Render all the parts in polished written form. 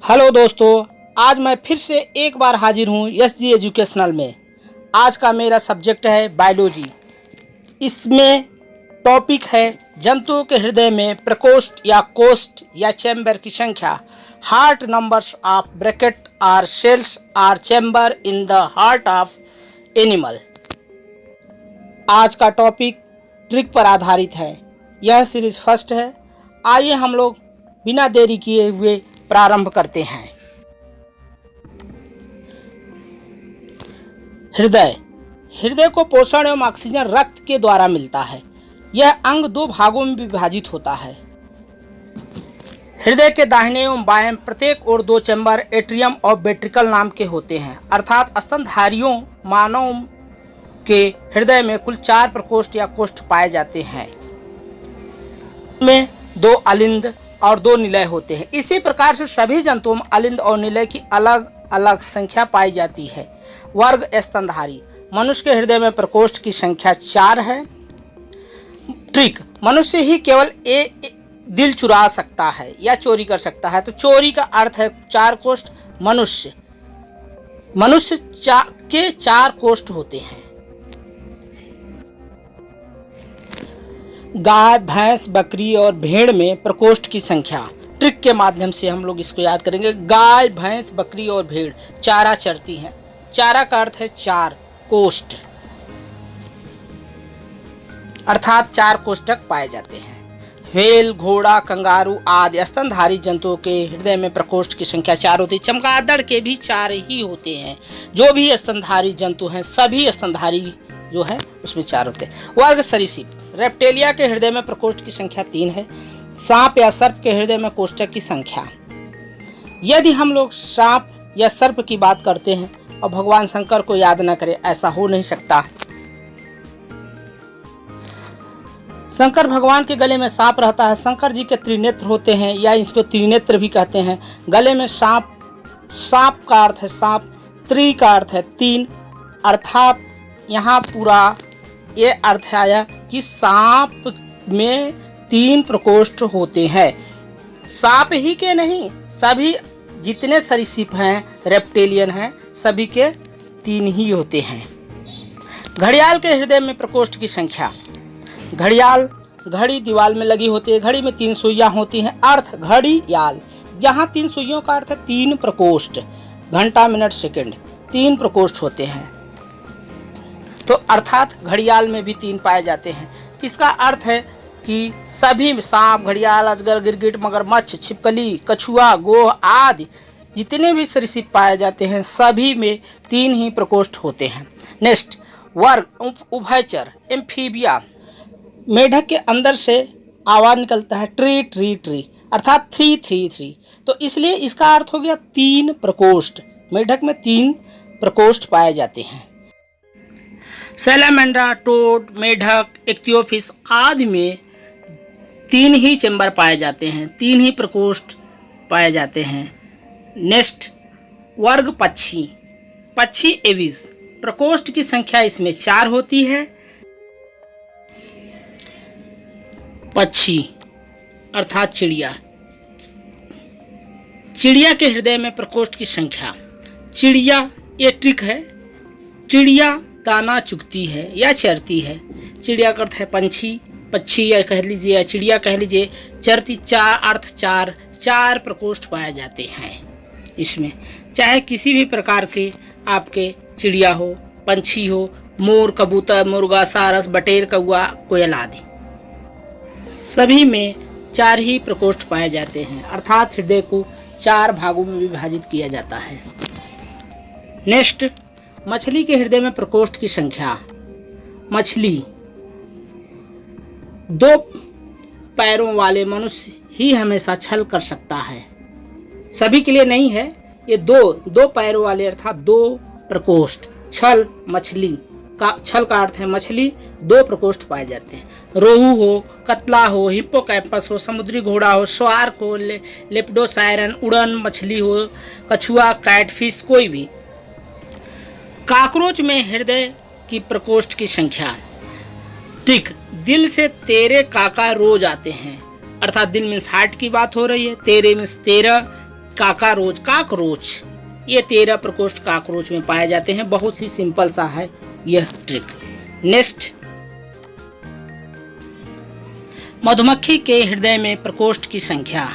Hello दोस्तों, आज मैं फिर से एक बार हाजिर हूँ एसजी एजुकेशनल में। आज का मेरा सब्जेक्ट है बायोलॉजी। इसमें टॉपिक है जंतुओं के हृदय में प्रकोष्ठ या कोष्ठ या चैम्बर की संख्या। Heart numbers of bracket are cells are chamber in the heart of animal. आज का टॉपिक ट्रिक पर आधारित है। यह सीरीज फर्स्ट है। आइए हम लोग बिना देरी किए हुए प्रारंभ करते हैं। हृदय को पोषण एवं ऑक्सीजन रक्त के द्वारा मिलता है। यह अंग दो भागों में विभाजित होता है। हृदय के दाहिने एवं बाएं प्रत्येक ओर दो चैम्बर एट्रियम और वेंट्रिकल नाम के होते हैं, अर्थात स्तनधारियों मानव के हृदय में कुल 4 प्रकोष्ठ या कोष्ठ पाए जाते हैं। में 2 अलिंद और 2 निलय होते हैं। इसी प्रकार से सभी जंतुओं में अलिंद और निलय की अलग अलग संख्या पाई जाती है। वर्ग स्तनधारी। मनुष्य के हृदय में प्रकोष्ठ की संख्या 4 है। ट्रिक: मनुष्य ही केवल दिल चुरा सकता है या चोरी कर सकता है, तो चोरी का अर्थ है 4 कोष्ठ। मनुष्य के 4 कोष्ठ होते हैं। गाय, भैंस, बकरी और भेड़ में प्रकोष्ठ की संख्या। ट्रिक के माध्यम से हम लोग इसको याद करेंगे। गाय, भैंस, बकरी और भेड़ चारा चरती हैं। चारा का अर्थ है 4 कोष्ठ, अर्थात 4 कोष्ठक पाए जाते हैं। व्हेल, घोड़ा, कंगारू आदि स्तनधारी जंतुओं के हृदय में प्रकोष्ठ की संख्या 4 होती है। चमगादड़ के भी 4 ही होते हैं। जो भी स्तनधारी जंतु हैं, सभी स्तनधारी जो है उसमें 4 होते हैं। वर्ग सरीसृप। रेप्टेलिया के हृदय में प्रकोष्ठ की संख्या 3 है। सांप या सर्प के हृदय में कोष्ठक की संख्या। यदि हम लोग सांप या सर्प की बात करते हैं और भगवान शंकर को याद न करें, ऐसा हो नहीं सकता। शंकर भगवान के गले में सांप रहता है। शंकर जी के त्रिनेत्र होते हैं या इसको त्रिनेत्र भी कहते हैं। गले में सांप का अर्थ है सांप, त्रि का अर्थ है 3, अर्थात यहाँ पूरा ये अर्थ आया कि सांप में 3 प्रकोष्ठ होते हैं। सांप ही के नहीं, सभी जितने सरीसृप हैं, रेप्टेलियन हैं, सभी के 3 ही होते हैं। घड़ियाल के हृदय में प्रकोष्ठ की संख्या। घड़ी दीवार में लगी होती है। घड़ी में 3 सुइयां होती हैं, अर्थ घड़ियाल। यहाँ 3 सुइयों का अर्थ है 3 प्रकोष्ठ। घंटा, मिनट, सेकंड 3 प्रकोष्ठ होते हैं, तो अर्थात घड़ियाल में भी 3 पाए जाते हैं। इसका अर्थ है कि सभी सांप, घड़ियाल, अजगर, गिरगिट, मगरमच्छ, छिपकली, कछुआ, गोह आदि जितने भी सरीसृप पाए जाते हैं, सभी में 3 ही प्रकोष्ठ होते हैं। नेक्स्ट, वर्ग उभयचर। एम्फीबिया। मेढक के अंदर से आवाज निकलता है ट्री ट्री ट्री, अर्थात 333, तो इसलिए इसका अर्थ हो गया 3 प्रकोष्ठ। मेढक में 3 प्रकोष्ठ पाए जाते हैं। सैलामेंड्रा, टोड, मेढक, इक्तियोफिस आदि में 3 ही चैम्बर पाए जाते हैं, 3 ही प्रकोष्ठ पाए जाते हैं। नेक्स्ट, वर्ग पक्षी एविस। प्रकोष्ठ की संख्या इसमें 4 होती है। पक्षी अर्थात चिड़िया के हृदय में प्रकोष्ठ की संख्या। चिड़िया, ये ट्रिक है। चिड़िया दाना चुगती है या चरती है। चिड़िया का अर्थ है पक्षी या कह लीजिए या चिड़िया कह लीजिए, चरती। 4 प्रकोष्ठ पाए जाते हैं इसमें। चाहे किसी भी प्रकार के आपके चिड़िया हो, पंछी हो, मोर, कबूतर, मुर्गा, सारस, बटेर, कौआ, कोयल आदि, सभी में 4 ही प्रकोष्ठ पाए जाते हैं, अर्थात हृदय को 4 भागों में विभाजित किया जाता है। नेक्स्ट, मछली के हृदय में प्रकोष्ठ की संख्या। मछली 2 पैरों वाले मनुष्य ही हमेशा छल कर सकता है, सभी के लिए नहीं है। ये 2 पैरों वाले अर्थात 2 प्रकोष्ठ। छल का अर्थ है मछली, 2 प्रकोष्ठ पाए जाते हैं। रोहू हो, कतला हो, हिप्पोकैम्पस हो, समुद्री घोड़ा हो, स्वार्क हो, लेप्डोसायरन उड़न मछली हो, कछुआ, कैटफिश, कोई भी। काकरोच में हृदय की प्रकोष्ठ की संख्या। ठीक, दिल से तेरे काका रोज आते हैं, अर्थात दिल में 60 की बात हो रही है। तेरे में 13, काकारोच, काकरोच, ये 13 प्रकोष्ठ काकरोच में पाए जाते हैं। बहुत ही सिंपल सा है यह ट्रिक। नेक्स्ट, मधुमक्खी के हृदय में प्रकोष्ठ की संख्या।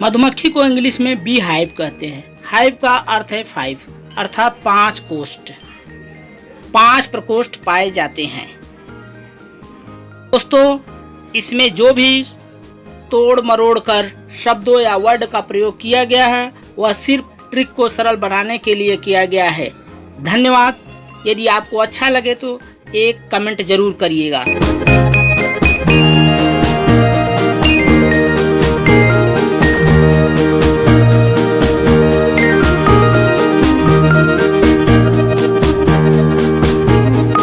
मधुमक्खी को इंग्लिश में बी हाइव कहते हैं। हाइव का अर्थ है 5, अर्थात 5 कोष्ठ, 5 प्रकोष्ठ पाए जाते हैं। दोस्तों, इसमें जो भी तोड़ मरोड़ कर शब्दों या वर्ड का प्रयोग किया गया है वह सिर्फ ट्रिक को सरल बनाने के लिए किया गया है। धन्यवाद। यदि आपको अच्छा लगे तो एक कमेंट जरूर करिएगा।